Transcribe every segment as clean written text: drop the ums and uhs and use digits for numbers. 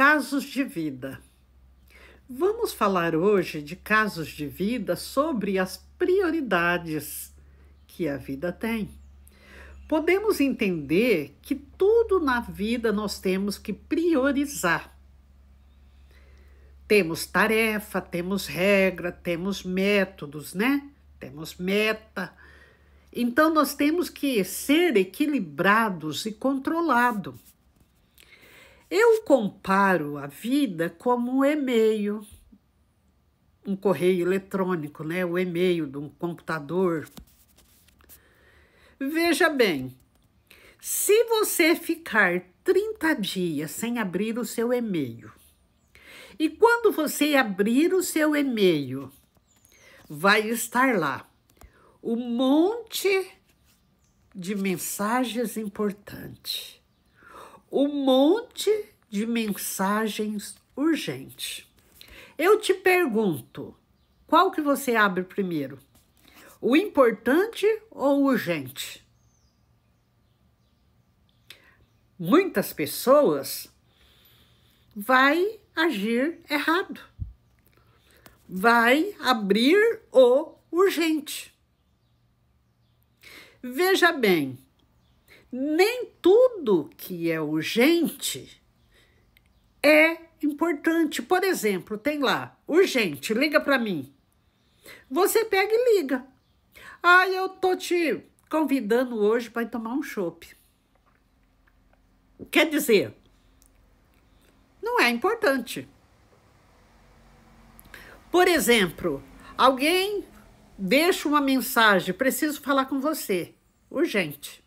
Casos de vida. Vamos falar hoje de casos de vida sobre as prioridades que a vida tem. Podemos entender que tudo na vida nós temos que priorizar. Temos tarefa, temos regra, temos métodos, né? Temos meta. Então nós temos que ser equilibrados e controlados. Eu comparo a vida como um e-mail, um correio eletrônico, né? O e-mail de um computador. Veja bem, se você ficar 30 dias sem abrir o seu e-mail, e quando você abrir o seu e-mail, vai estar lá um monte de mensagens importantes. Um monte de mensagens urgentes. Eu te pergunto, qual que você abre primeiro? O importante ou o urgente? Muitas pessoas vai agir errado. Vai abrir o urgente. Veja bem, nem tudo que é urgente é importante. Por exemplo, tem lá, urgente, liga para mim. Você pega e liga. Ah, eu tô te convidando hoje para ir tomar um chopp. Quer dizer, não é importante. Por exemplo, alguém deixa uma mensagem, preciso falar com você, urgente.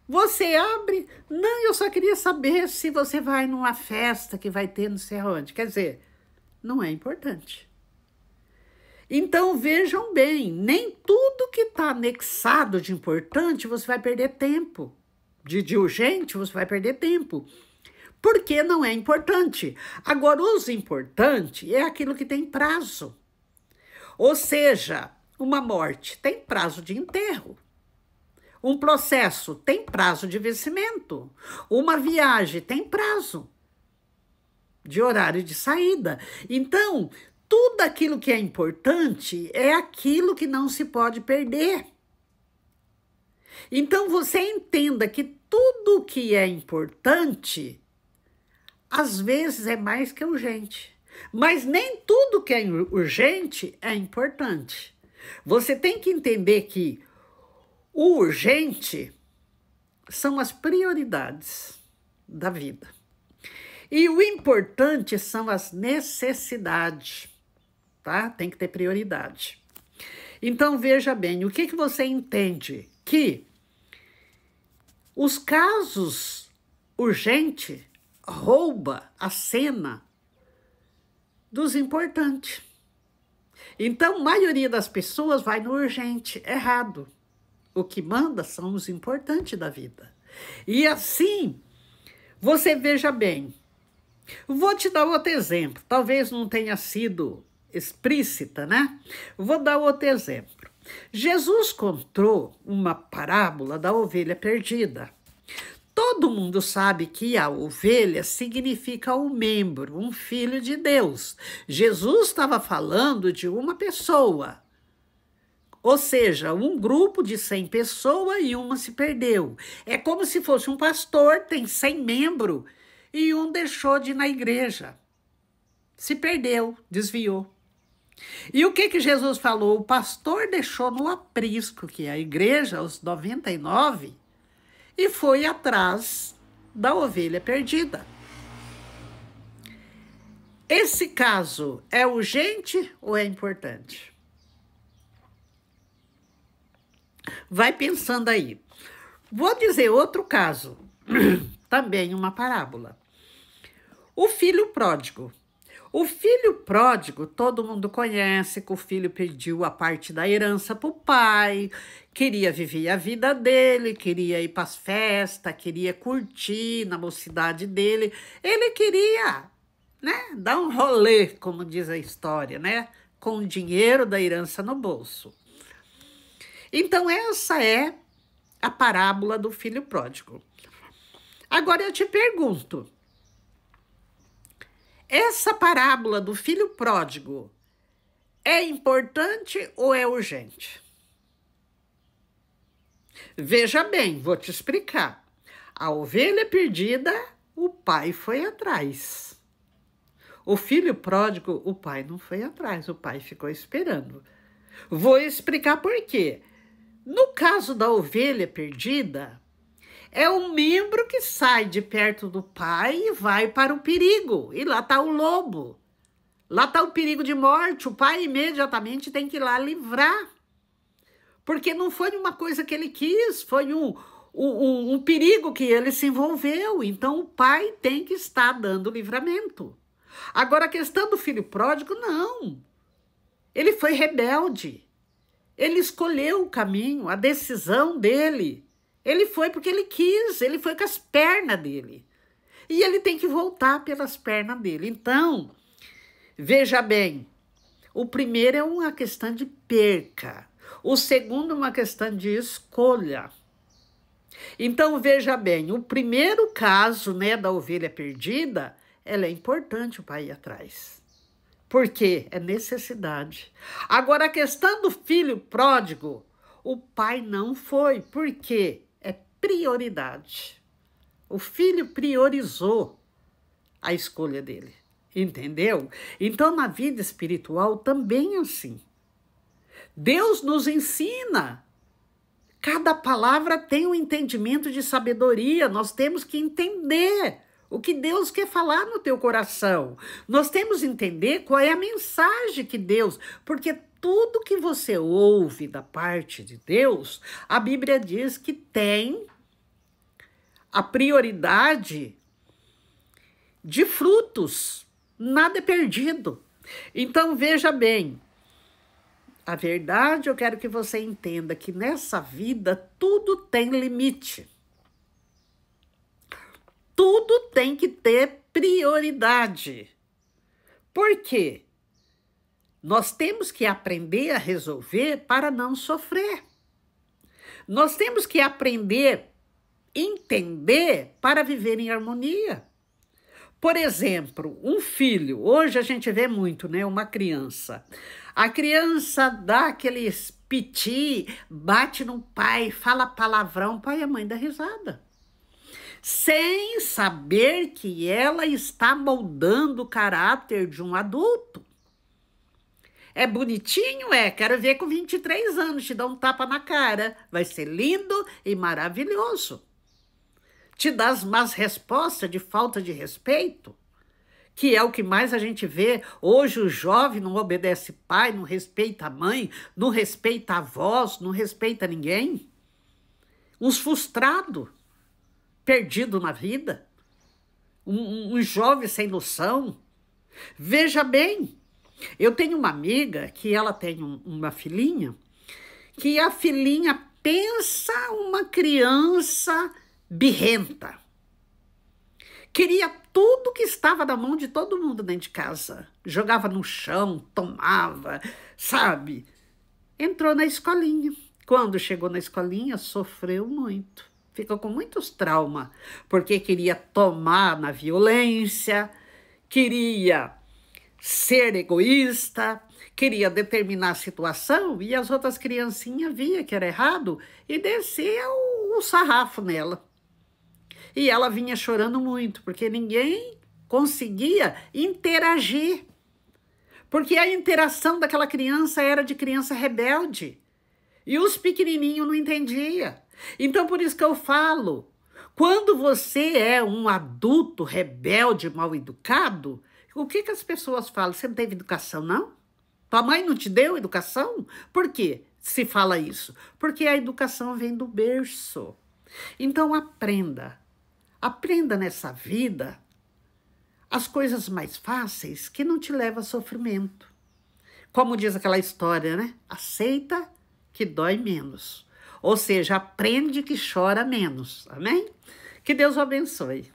Você abre, não, eu só queria saber se você vai numa festa que vai ter não sei aonde. Quer dizer, não é importante. Então, vejam bem, nem tudo que está anexado de importante você vai perder tempo. De urgente você vai perder tempo. Porque não é importante. Agora, os importantes é aquilo que tem prazo. Ou seja, uma morte tem prazo de enterro. Um processo tem prazo de vencimento. Uma viagem tem prazo de horário de saída. Então, tudo aquilo que é importante é aquilo que não se pode perder. Então, você entenda que tudo que é importante, às vezes é mais que urgente. Mas nem tudo que é urgente é importante. Você tem que entender que o urgente são as prioridades da vida. E o importante são as necessidades, tá? Tem que ter prioridade. Então, veja bem, o que você entende? Que os casos urgentes roubam a cena dos importantes. Então, a maioria das pessoas vai no urgente, errado. O que manda são os importantes da vida. E assim, você veja bem. Vou te dar outro exemplo. Talvez não tenha sido explícita, né? Vou dar outro exemplo. Jesus contou uma parábola da ovelha perdida. Todo mundo sabe que a ovelha significa um membro, um filho de Deus. Jesus estava falando de uma pessoa. Ou seja, um grupo de 100 pessoas e uma se perdeu. É como se fosse um pastor, tem 100 membros e um deixou de ir na igreja. Se perdeu, desviou. E o que Jesus falou? O pastor deixou no aprisco, que é a igreja, os 99, e foi atrás da ovelha perdida. Esse caso é urgente ou é importante? Vai pensando aí. Vou dizer outro caso, também uma parábola. O filho pródigo. O filho pródigo, todo mundo conhece que o filho pediu a parte da herança para o pai, queria viver a vida dele, queria ir para as festas, queria curtir na mocidade dele. Ele queria, né, dar um rolê, como diz a história, né, com o dinheiro da herança no bolso. Então, essa é a parábola do filho pródigo. Agora eu te pergunto, Essa parábola do filho pródigo é importante ou é urgente? Veja bem, vou te explicar. A ovelha perdida, o pai foi atrás. O filho pródigo, o pai não foi atrás, o pai ficou esperando. Vou explicar por quê. No caso da ovelha perdida, é um membro que sai de perto do pai e vai para o perigo. E lá está o lobo. Lá está o perigo de morte. O pai imediatamente tem que ir lá livrar. Porque não foi uma coisa que ele quis, foi um perigo que ele se envolveu. Então o pai tem que estar dando livramento. Agora a questão do filho pródigo, não. Ele foi rebelde. Ele escolheu o caminho, a decisão dele. Ele foi porque ele quis, ele foi com as pernas dele. E ele tem que voltar pelas pernas dele. Então, veja bem, o primeiro é uma questão de perca. O segundo é uma questão de escolha. Então, veja bem, o primeiro caso, né, da ovelha perdida, ela é importante o pai ir atrás. Por quê? É necessidade. Agora, a questão do filho pródigo, o pai não foi. Por quê? É prioridade. O filho priorizou a escolha dele. Entendeu? Então, na vida espiritual também é assim. Deus nos ensina. Cada palavra tem um entendimento de sabedoria. Nós temos que entender o que Deus quer falar no teu coração. Nós temos que entender qual é a mensagem que Deus... Porque tudo que você ouve da parte de Deus, a Bíblia diz que tem a prioridade de frutos. Nada é perdido. Então, veja bem, a verdade, eu quero que você entenda que nessa vida tudo tem limite. Tudo tem que ter prioridade. Por quê? Nós temos que aprender a resolver para não sofrer. Nós temos que aprender a entender para viver em harmonia. Por exemplo, um filho, hoje a gente vê muito, né? Uma criança. A criança dá aquele piti, bate no pai, fala palavrão, o pai e a mãe dá risada. Sem saber que ela está moldando o caráter de um adulto. É bonitinho? É. Quero ver com 23 anos te dar um tapa na cara. Vai ser lindo e maravilhoso. Te dá as más respostas de falta de respeito, que é o que mais a gente vê. Hoje o jovem não obedece pai, não respeita a mãe, não respeita a avós, não respeita ninguém. Uns frustrados, perdidos na vida. Um jovem sem noção. Veja bem, eu tenho uma amiga que ela tem uma filhinha, que a filhinha pensa uma criança birrenta. Queria tudo que estava na mão de todo mundo dentro de casa. Jogava no chão, tomava, sabe? Entrou na escolinha. Quando chegou na escolinha, sofreu muito. Ficou com muitos traumas, porque queria tomar na violência, queria ser egoísta, queria determinar a situação, e as outras criancinhas via que era errado e descia o sarrafo nela. E ela vinha chorando muito, porque ninguém conseguia interagir. Porque a interação daquela criança era de criança rebelde. E os pequenininhos não entendiam. Então, por isso que eu falo, quando você é um adulto rebelde, mal educado, o que as pessoas falam? Você não teve educação, não? Tua mãe não te deu educação? Por quê se fala isso? Porque a educação vem do berço. Então, aprenda. Aprenda nessa vida as coisas mais fáceis que não te levam a sofrimento. Como diz aquela história, né? Aceita que dói menos. Ou seja, aprende que chora menos. Amém? Que Deus o abençoe.